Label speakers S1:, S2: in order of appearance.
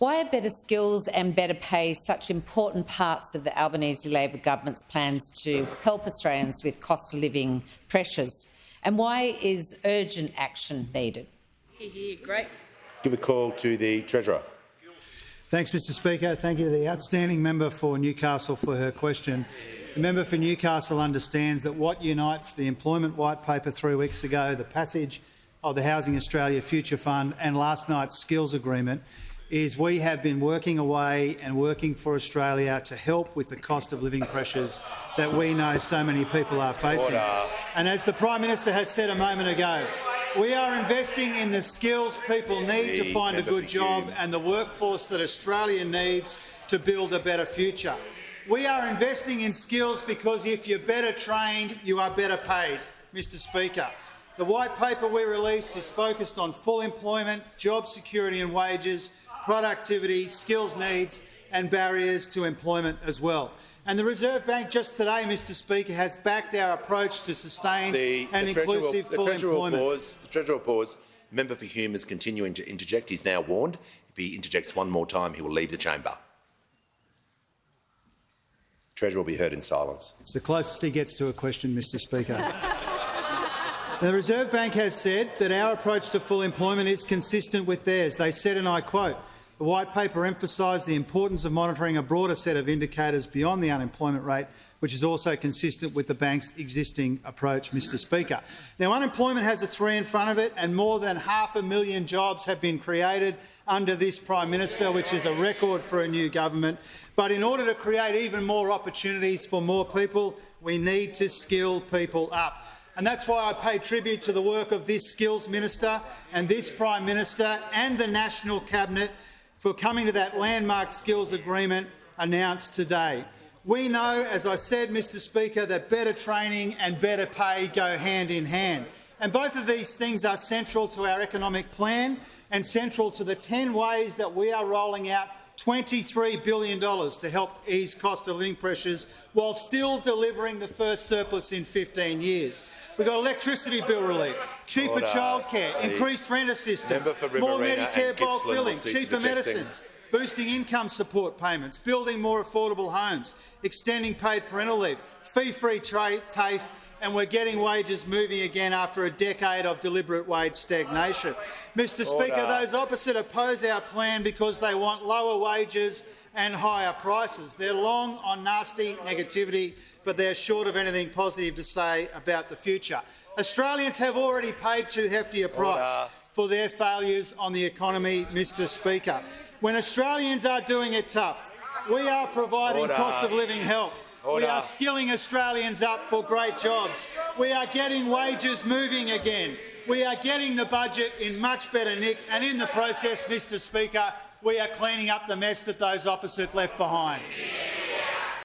S1: Why are better skills and better pay such important parts of the Albanese Labor government's plans to help Australians with cost of living pressures? And why is urgent action needed?
S2: Great.
S3: Give a call to the Treasurer.
S4: Thanks, Mr Speaker. Thank you to the outstanding member for Newcastle for her question. The member for Newcastle understands that what unites the Employment White Paper 3 weeks ago, the passage of the Housing Australia Future Fund and last night's skills agreement is we have been working away and working for Australia to help with the cost of living pressures that we know so many people are facing. And as the Prime Minister has said a moment ago, we are investing in the skills people need to find a good job and the workforce that Australia needs to build a better future. We are investing in skills because if you're better trained, you are better paid, Mr Speaker. The White Paper we released is focused on full employment, job security and wages, productivity, skills needs and barriers to employment as well. And the Reserve Bank just today, Mr Speaker, has backed our approach to sustained and inclusive full employment.
S3: The Treasurer will pause. The member for Hume is continuing to interject. He's now warned. If he interjects one more time, he will leave the chamber. The Treasurer will be heard in silence.
S4: It's the closest he gets to a question, Mr Speaker. The Reserve Bank has said that our approach to full employment is consistent with theirs. They said, and I quote, "The White Paper emphasised the importance of monitoring a broader set of indicators beyond the unemployment rate, which is also consistent with the bank's existing approach." Mr Speaker. Now, unemployment has a 3 in front of it, and more than 500,000 jobs have been created under this Prime Minister, which is a record for a new government. But in order to create even more opportunities for more people, we need to skill people up. And that's why I pay tribute to the work of this Skills Minister and this Prime Minister and the National Cabinet for coming to that landmark skills agreement announced today. We know, as I said, Mr Speaker, that better training and better pay go hand in hand. And both of these things are central to our economic plan and central to the 10 ways that we are rolling out $23 billion to help ease cost of living pressures while still delivering the first surplus in 15 years. We've got electricity bill relief, cheaper childcare, increased rent assistance, more Medicare bulk billing, cheaper medicines, boosting income support payments, building more affordable homes, extending paid parental leave, fee-free TAFE, and we're getting wages moving again after a decade of deliberate wage stagnation. Mr Speaker, those opposite oppose our plan because they want lower wages and higher prices. They're long on nasty negativity, but they're short of anything positive to say about the future. Australians have already paid too hefty a price for their failures on the economy, Mr Speaker. When Australians are doing it tough, we are providing cost of living help. We are skilling Australians up for great jobs. We are getting wages moving again. We are getting the budget in much better nick, and in the process, Mr Speaker, we are cleaning up the mess that those opposite left behind.